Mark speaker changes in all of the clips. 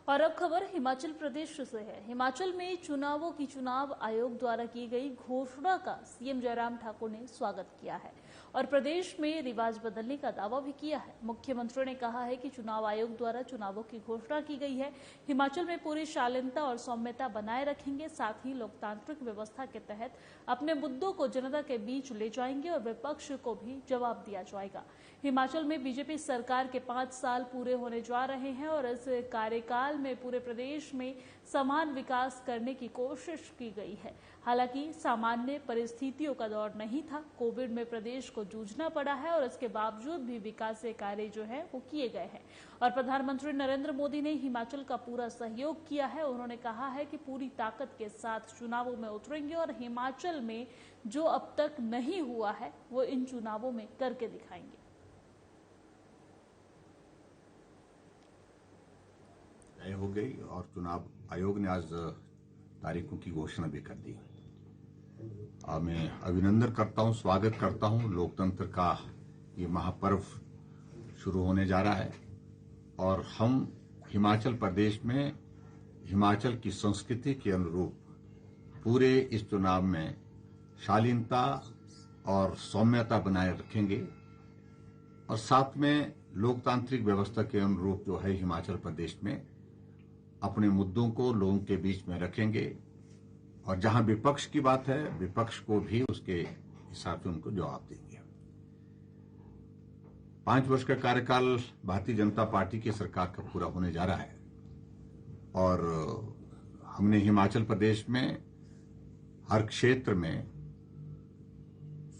Speaker 1: और अब खबर हिमाचल प्रदेश से है। हिमाचल में चुनावों की चुनाव आयोग द्वारा की गई घोषणा का सीएम जयराम ठाकुर ने स्वागत किया है और प्रदेश में रिवाज बदलने का दावा भी किया है। मुख्यमंत्री ने कहा है कि चुनाव आयोग द्वारा चुनावों की घोषणा की गई है। हिमाचल में पूरी शालीनता और सौम्यता बनाए रखेंगे, साथ ही लोकतांत्रिक व्यवस्था के तहत अपने मुद्दों को जनता के बीच ले जाएंगे और विपक्ष को भी जवाब दिया जाएगा। हिमाचल में बीजेपी सरकार के 5 साल पूरे होने जा रहे हैं और इस कार्यकाल में पूरे प्रदेश में समान विकास करने की कोशिश की गई है। हालांकि सामान्य परिस्थितियों का दौर नहीं था, कोविड में प्रदेश को जूझना पड़ा है और इसके बावजूद भी विकास कार्य जो है वो किए गए हैं और प्रधानमंत्री नरेंद्र मोदी ने हिमाचल का पूरा सहयोग किया है। उन्होंने कहा है कि पूरी ताकत के साथ चुनावों में उतरेंगे और हिमाचल में जो अब तक नहीं हुआ है वो इन चुनावों में करके दिखाएंगे।
Speaker 2: हो गई और चुनाव आयोग ने आज तारीखों की घोषणा भी कर दी। मैं अभिनंदन करता हूं, स्वागत करता हूं। लोकतंत्र का ये महापर्व शुरू होने जा रहा है और हम हिमाचल प्रदेश में हिमाचल की संस्कृति के अनुरूप पूरे इस चुनाव में शालीनता और सौम्यता बनाए रखेंगे और साथ में लोकतांत्रिक व्यवस्था के अनुरूप जो है हिमाचल प्रदेश में अपने मुद्दों को लोगों के बीच में रखेंगे और जहां विपक्ष की बात है विपक्ष को भी उसके हिसाब से उनको जवाब देंगे। 5 वर्ष का कार्यकाल भारतीय जनता पार्टी की सरकार का पूरा होने जा रहा है और हमने हिमाचल प्रदेश में हर क्षेत्र में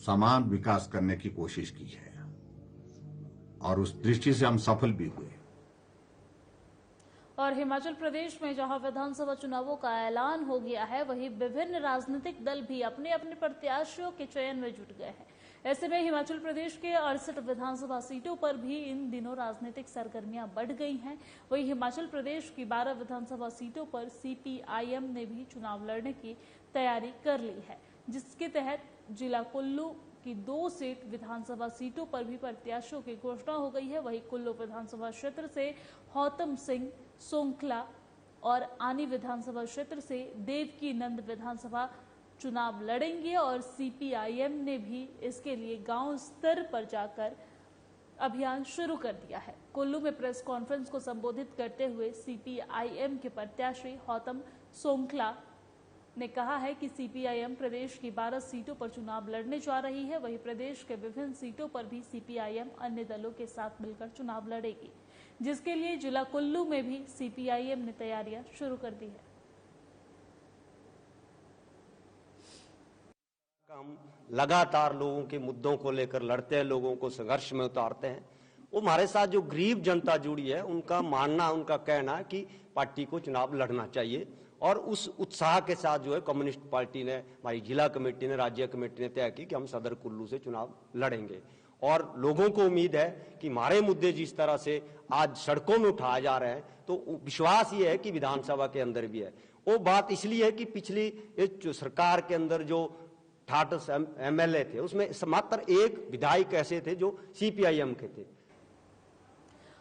Speaker 2: समान विकास करने की कोशिश की है और उस दृष्टि से हम सफल भी हुए।
Speaker 1: और हिमाचल प्रदेश में जहां विधानसभा चुनावों का ऐलान हो गया है, वहीं विभिन्न राजनीतिक दल भी अपने अपने प्रत्याशियों के चयन में जुट गए हैं। ऐसे में हिमाचल प्रदेश के 68 विधानसभा सीटों पर भी इन दिनों राजनीतिक सरगर्मियां बढ़ गई हैं। वहीं हिमाचल प्रदेश की 12 विधानसभा सीटों पर सीपीआईएम ने भी चुनाव लड़ने की तैयारी कर ली है, जिसके तहत जिला कुल्लू की 2 सीट विधानसभा सीटों पर भी प्रत्याशियों की घोषणा हो गई है। वहीं कुल्लू विधानसभा क्षेत्र से हौतम सिंह सोंखला और आनी विधानसभा क्षेत्र से देवकी नंद विधानसभा चुनाव लड़ेंगे और सीपीआईएम ने भी इसके लिए गांव स्तर पर जाकर अभियान शुरू कर दिया है। कुल्लू में प्रेस कॉन्फ्रेंस को संबोधित करते हुए सीपीआईएम के प्रत्याशी हौतम सोंखला ने कहा है कि सीपीआईएम प्रदेश की 12 सीटों पर चुनाव लड़ने जा रही है। वहीं प्रदेश के विभिन्न सीटों पर भी सीपीआईएम अन्य दलों के साथ मिलकर चुनाव लड़ेगी, जिसके लिए जिला कुल्लू में भी सीपीआईएम ने तैयारियां शुरू कर दी है।
Speaker 3: हम लगातार लोगों के मुद्दों को लेकर लड़ते हैं, लोगों को संघर्ष में उतारते हैं। वो हमारे साथ जो गरीब जनता जुड़ी है उनका मानना, उनका कहना है कि पार्टी को चुनाव लड़ना चाहिए और उस उत्साह के साथ जो है कम्युनिस्ट पार्टी ने, हमारी जिला कमेटी ने, राज्य कमेटी ने तय की कि हम सदर कुल्लू से चुनाव लड़ेंगे और लोगों को उम्मीद है कि हमारे मुद्दे जिस तरह से आज सड़कों में उठाए जा रहे हैं तो विश्वास ये है कि विधानसभा के अंदर भी है। वो बात इसलिए है कि पिछली जो सरकार के अंदर जो 68 एमएलए थे उसमें मात्र 1 विधायक ऐसे थे जो सीपीआईएम के थे।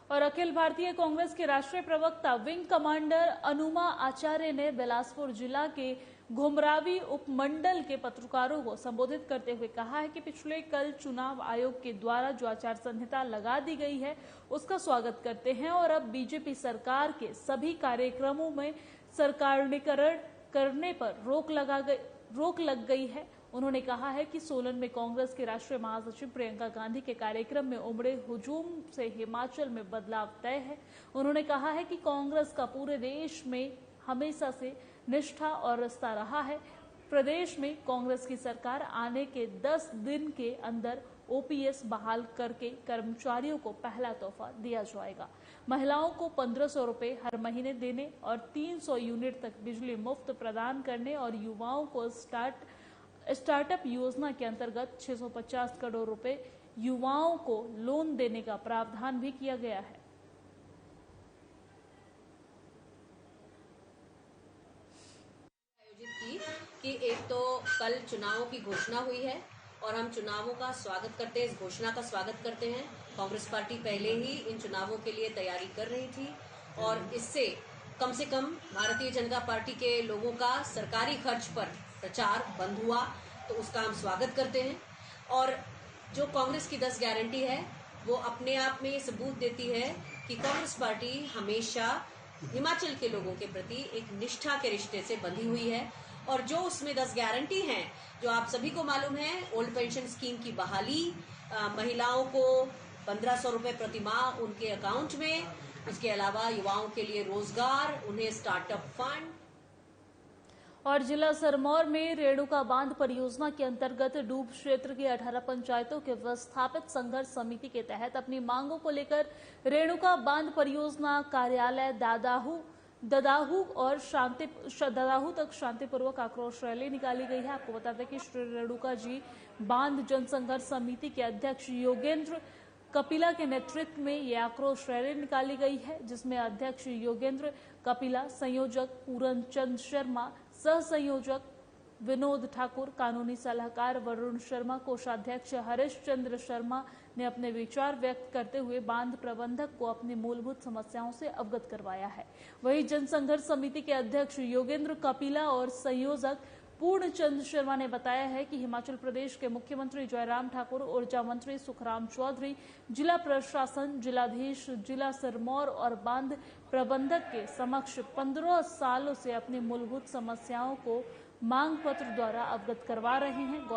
Speaker 1: और अखिल भारतीय कांग्रेस के राष्ट्रीय प्रवक्ता विंग कमांडर अनुमा आचार्य ने बिलासपुर जिला के घुमरावी उपमंडल के पत्रकारों को संबोधित करते हुए कहा है कि पिछले कल चुनाव आयोग के द्वारा जो आचार संहिता लगा दी गई है उसका स्वागत करते हैं और अब बीजेपी सरकार के सभी कार्यक्रमों में सरकारीकरण करने पर रोक लग गई है। उन्होंने कहा है कि सोलन में कांग्रेस के राष्ट्रीय महासचिव प्रियंका गांधी के कार्यक्रम में उमड़े हुजूम से हिमाचल में बदलाव तय है। उन्होंने कहा है कि कांग्रेस का पूरे देश में हमेशा से निष्ठा और रास्ता रहा है। प्रदेश में कांग्रेस की सरकार आने के 10 दिन के अंदर ओपीएस बहाल करके कर्मचारियों को पहला तोहफा दिया जाएगा। महिलाओं को 1500 रुपए हर महीने देने और 300 यूनिट तक बिजली मुफ्त प्रदान करने और युवाओं को स्टार्टअप योजना के अंतर्गत 650 करोड़ रुपए युवाओं को लोन देने का प्रावधान भी किया गया है।
Speaker 4: आयोजित की कि एक तो कल चुनावों की घोषणा हुई है और हम चुनावों का स्वागत करते हैं, इस घोषणा का स्वागत करते हैं। कांग्रेस पार्टी पहले ही इन चुनावों के लिए तैयारी कर रही थी और इससे कम से कम भारतीय जनता पार्टी के लोगों का सरकारी खर्च पर प्रचार बंद हुआ, तो उसका हम स्वागत करते हैं। और जो कांग्रेस की 10 गारंटी है वो अपने आप में ये सबूत देती है कि कांग्रेस पार्टी हमेशा हिमाचल के लोगों के प्रति एक निष्ठा के रिश्ते से बंधी हुई है। और जो उसमें 10 गारंटी हैं, जो आप सभी को मालूम है, ओल्ड पेंशन स्कीम की बहाली, महिलाओं को 1500 रुपए प्रति माह उनके अकाउंट में, उसके अलावा युवाओं के लिए रोजगार, उन्हें स्टार्टअप फंड।
Speaker 1: और जिला सिरमौर में रेणुका बांध परियोजना के अंतर्गत डूब क्षेत्र की 18 पंचायतों के विस्थापित संघर्ष समिति के तहत अपनी मांगों को लेकर रेणुका बांध परियोजना कार्यालय ददाहू तक शांतिपूर्वक आक्रोश रैली निकाली गई है। आपको बता दें कि श्री रेणुका जी बांध जनसंघर्ष समिति के अध्यक्ष योगेंद्र कपिला के नेतृत्व में ये आक्रोश रैली निकाली गई है, जिसमें अध्यक्ष योगेंद्र कपिला, संयोजक पूरन चंद शर्मा, सह संयोजक विनोद ठाकुर, कानूनी सलाहकार वरुण शर्मा, कोषाध्यक्ष हरीश चंद्र शर्मा ने अपने विचार व्यक्त करते हुए बांध प्रबंधक को अपनी मूलभूत समस्याओं से अवगत करवाया है। वहीं जनसंघर्ष समिति के अध्यक्ष योगेंद्र कपिला और संयोजक पूर्णचंद शर्मा ने बताया है कि हिमाचल प्रदेश के मुख्यमंत्री जयराम ठाकुर, ऊर्जा मंत्री सुखराम चौधरी, जिला प्रशासन, जिलाधीश जिला सिरमौर और बांध प्रबंधक के समक्ष 15 सालों से अपनी मूलभूत समस्याओं को मांग पत्र द्वारा अवगत करवा रहे हैं।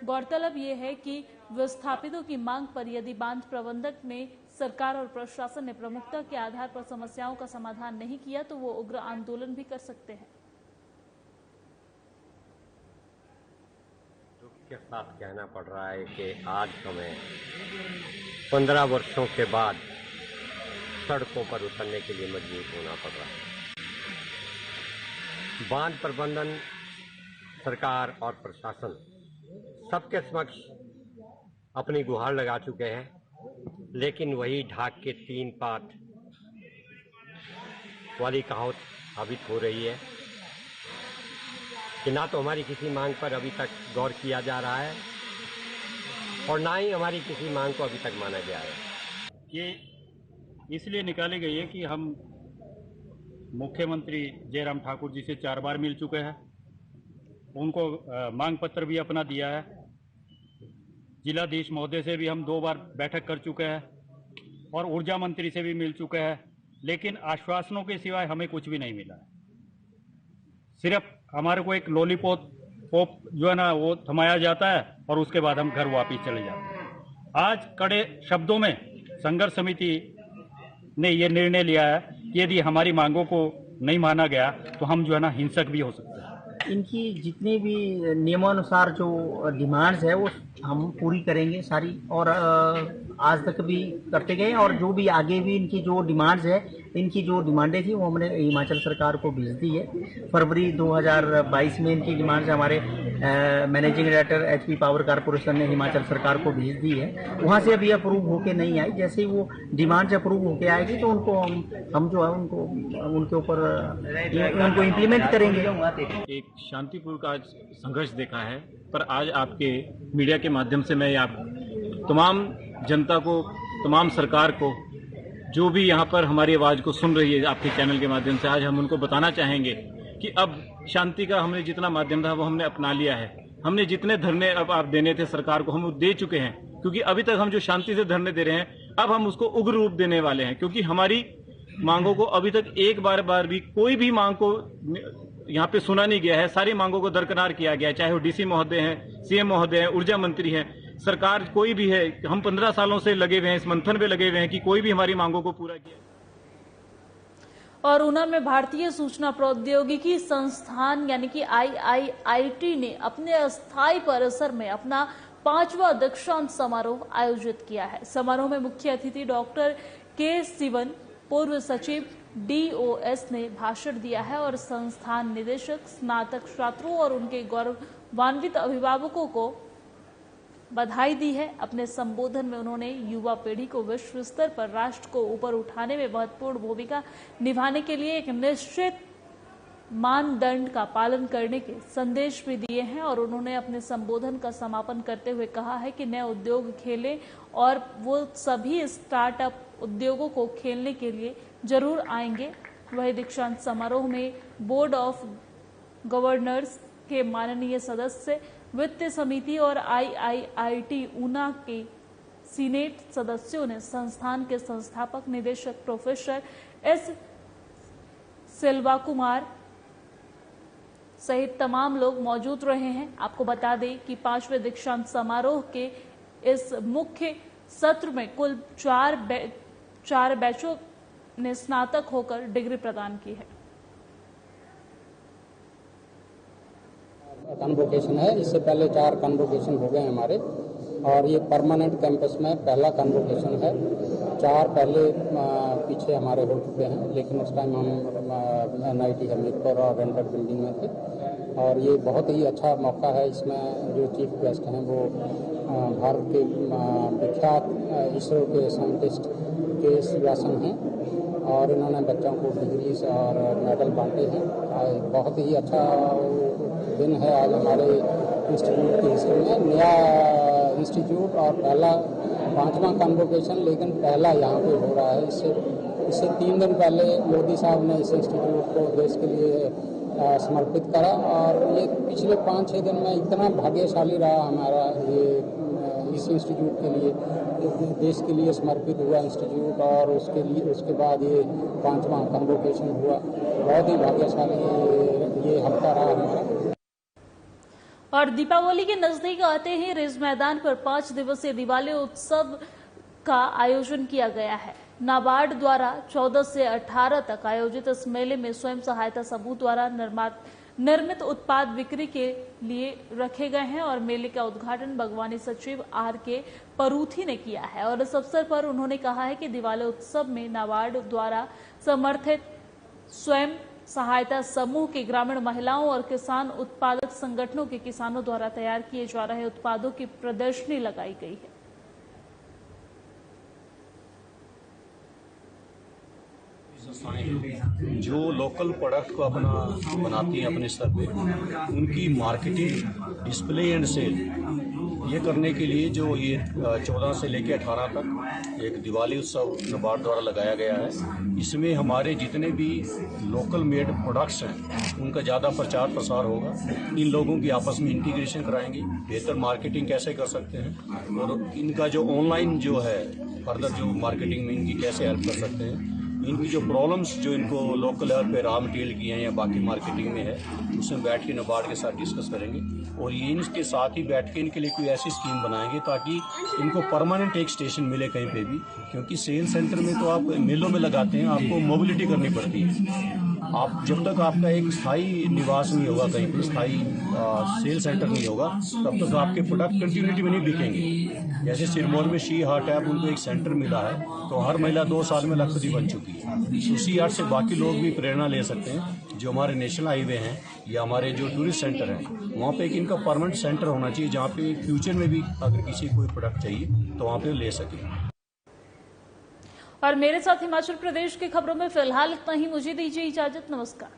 Speaker 1: गौरतलब ये है कि विस्थापितों की मांग पर यदि बांध प्रबंधक ने, सरकार और प्रशासन ने प्रमुखता के आधार पर समस्याओं का समाधान नहीं किया तो वो उग्र आंदोलन भी कर सकते हैं।
Speaker 5: के साथ कहना पड़ रहा है कि आज हमें 15 वर्षों के बाद सड़कों पर उतरने के लिए मजबूर होना पड़ रहा है। बांध प्रबंधन, सरकार और प्रशासन सबके समक्ष अपनी गुहार लगा चुके हैं, लेकिन वही ढाक के 3 पात वाली कहावत साबित हो रही है कि ना तो हमारी किसी मांग पर अभी तक गौर किया जा रहा है और ना ही हमारी किसी मांग को अभी तक माना गया है।
Speaker 6: ये इसलिए निकाली गई है कि हम मुख्यमंत्री जयराम ठाकुर जी से 4 बार मिल चुके हैं, उनको मांग पत्र भी अपना दिया है। जिलाधीश महोदय से भी हम 2 बार बैठक कर चुके हैं और ऊर्जा मंत्री से भी मिल चुके हैं, लेकिन आश्वासनों के सिवाय हमें कुछ भी नहीं मिला है। सिर्फ हमारे को एक लॉलीपॉप जो है ना वो थमाया जाता है और उसके बाद हम घर वापस चले जाते हैं। आज कड़े शब्दों में संघर्ष समिति ने ये निर्णय लिया है कि यदि हमारी मांगों को नहीं माना गया तो हम जो है ना हिंसक भी हो सकते हैं।
Speaker 7: इनकी जितनी भी नियमानुसार जो डिमांड्स है वो हम पूरी करेंगे सारी, और आज तक भी करते गए और जो भी आगे भी इनकी जो डिमांड्स है, इनकी जो डिमांडें थी वो हमने हिमाचल सरकार को भेज दी है। फरवरी 2022 में इनकी डिमांड्स हमारे managing director HP power corporation ने हिमाचल सरकार को भेज दी है। वहाँ से अभी अप्रूव होके नहीं आई, जैसे ही वो डिमांड्स अप्रूव होके आएगी तो उनको हम जो है उनके ऊपर उनको इम्प्लीमेंट करेंगे।
Speaker 6: एक शांतिपूर्ण का संघर्ष देखा है, पर आज आपके मीडिया के माध्यम से मैं आप तमाम जनता को, तमाम सरकार को, जो भी यहाँ पर हमारी आवाज़ को सुन रही है आपके चैनल के माध्यम से, आज हम उनको बताना चाहेंगे कि अब शांति का हमने जितना माध्यम था वो हमने अपना लिया है। हमने जितने धरने अब आप देने थे सरकार को हम दे चुके हैं, क्योंकि अभी तक हम जो शांति से धरने दे रहे हैं अब हम उसको उग्र रूप देने वाले हैं, क्योंकि हमारी मांगों को अभी तक एक बार भी कोई भी मांग को यहाँ पे सुना नहीं गया है। सारी मांगों को दरकिनार किया गया है, चाहे वो डीसी महोदय हैं, सीएम महोदय हैं, ऊर्जा मंत्री हैं, सरकार कोई भी है। हम 15 सालों से लगे हुए हैं, इस मंथन पे लगे हुए हैं कि कोई भी हमारी मांगों को पूरा किया।
Speaker 1: और ऊना में भारतीय सूचना प्रौद्योगिकी संस्थान यानी कि IIIT ने अपने अस्थायी परिसर में अपना 5वां दीक्षांत समारोह आयोजित किया है। समारोह में मुख्य अतिथि डॉक्टर के सिवन, पूर्व सचिव DOS ने भाषण दिया है और संस्थान निदेशक, स्नातक छात्रों और उनके गौरवान्वित अभिभावकों को बधाई दी है। अपने संबोधन में उन्होंने युवा पीढ़ी को विश्व स्तर पर राष्ट्र को ऊपर उठाने में महत्वपूर्ण भूमिका निभाने के लिए एक निश्चित मानदंड का पालन करने के संदेश भी दिए हैं। और उन्होंने अपने संबोधन का समापन करते हुए कहा है कि नए उद्योग खेलें और वो सभी स्टार्टअप उद्योगों को खेलने के लिए जरूर आएंगे। वही दीक्षांत समारोह में बोर्ड ऑफ गवर्नर्स के माननीय सदस्य, वित्त समिति और IIIT ऊना के सीनेट सदस्यों ने संस्थान के संस्थापक निदेशक प्रोफेसर S सिल्वा कुमार सहित तमाम लोग मौजूद रहे हैं। आपको बता दें कि 5वें दीक्षांत समारोह के इस मुख्य सत्र में कुल 4 बैचों ने स्नातक होकर डिग्री प्रदान की है।
Speaker 8: कन्वोकेशन है, इससे पहले 4 कन्वोकेशन हो गए हमारे और ये परमानेंट कैंपस में पहला कन्वोकेशन है। 4 पहले पीछे हमारे हो चुके हैं, लेकिन उस टाइम हम NIT हमीरपुर और रेंटेड बिल्डिंग में थे और ये बहुत ही अच्छा मौका है। इसमें जो चीफ गेस्ट हैं वो भारत के विख्यात इसरो के साइंटिस्ट के सिवासन हैं और इन्होंने बच्चों को डिग्रीज और मेडल बांटे हैं। बहुत ही अच्छा दिन है आज हमारे इंस्टीट्यूट की हिस्ट्री में। नया इंस्टीट्यूट और पहला 5वां कन्वोकेशन, लेकिन पहला यहाँ पे हो रहा है। इससे 3 दिन पहले मोदी साहब ने इस इंस्टीट्यूट को देश के लिए समर्पित करा और ये पिछले 5-6 दिन में इतना भाग्यशाली रहा हमारा ये इस इंस्टीट्यूट के लिए, देश के लिए समर्पित हुआ इंस्टीट्यूट और उसके बाद ये 5वां कन्वोकेशन हुआ। बहुत ही भाग्यशाली ये हफ्ता रहा हमारा।
Speaker 1: और दीपावली के नजदीक आते ही रिज मैदान पर 5 दिवसीय दिवाली उत्सव का आयोजन किया गया है। नाबार्ड द्वारा 14 से 18 तक आयोजित इस मेले में स्वयं सहायता समूह द्वारा निर्मित उत्पाद बिक्री के लिए रखे गए हैं और मेले का उद्घाटन बागवानी सचिव RK परूथी ने किया है और इस अवसर पर उन्होंने कहा है कि दिवाली उत्सव में नाबार्ड द्वारा समर्थित स्वयं सहायता समूह के ग्रामीण महिलाओं और किसान उत्पादक संगठनों के किसानों द्वारा तैयार किए जा रहे उत्पादों की प्रदर्शनी लगाई गई है।
Speaker 9: जो लोकल प्रोडक्ट को अपना बनाती हैं अपने स्तर पे, उनकी मार्केटिंग, डिस्प्ले एंड सेल ये करने के लिए जो ये 14 से लेकर 18 तक एक दिवाली उत्सव नाबार्ड द्वारा लगाया गया है। इसमें हमारे जितने भी लोकल मेड प्रोडक्ट्स हैं उनका ज़्यादा प्रचार प्रसार होगा। इन लोगों की आपस में इंटीग्रेशन कराएंगे, बेहतर मार्केटिंग कैसे कर सकते हैं और इनका जो ऑनलाइन जो है फर्दर जो मार्केटिंग में इनकी कैसे हेल्प कर सकते हैं। इनकी जो प्रॉब्लम्स जो इनको लोकल लेवल पे रॉ मटेरियल की हैं या बाकी मार्केटिंग में है, उसमें बैठ के नाबार्ड के साथ डिस्कस करेंगे और ये इनके साथ ही बैठ के इनके लिए कोई ऐसी स्कीम बनाएंगे ताकि इनको परमानेंट एक स्टेशन मिले कहीं पे भी, क्योंकि सेल सेंटर में तो आप मेलों में लगाते हैं, आपको मोबिलिटी करनी पड़ती है। आप जब तक आपका एक स्थायी निवास नहीं होगा, कहीं पर स्थायी सेल सेंटर नहीं होगा, तब तक आपके प्रोडक्ट कंटिन्यूटी में नहीं बिकेंगे। जैसे सिरमौर में शी हार्ट ऐप उनको एक सेंटर मिला है तो हर महिला 2 साल में लखपति बन चुकी है। उसी आर्ट से बाकी लोग भी प्रेरणा ले सकते हैं। जो हमारे नेशनल हाईवे हैं या हमारे जो टूरिस्ट सेंटर हैं, वहाँ पे एक इनका परमानेंट सेंटर होना चाहिए जहाँ पे फ्यूचर में भी अगर किसी कोई प्रोडक्ट चाहिए तो वहाँ पे ले सके।
Speaker 1: और मेरे साथ हिमाचल प्रदेश की खबरों में फिलहाल इतना ही। मुझे दीजिए इजाजत। नमस्कार।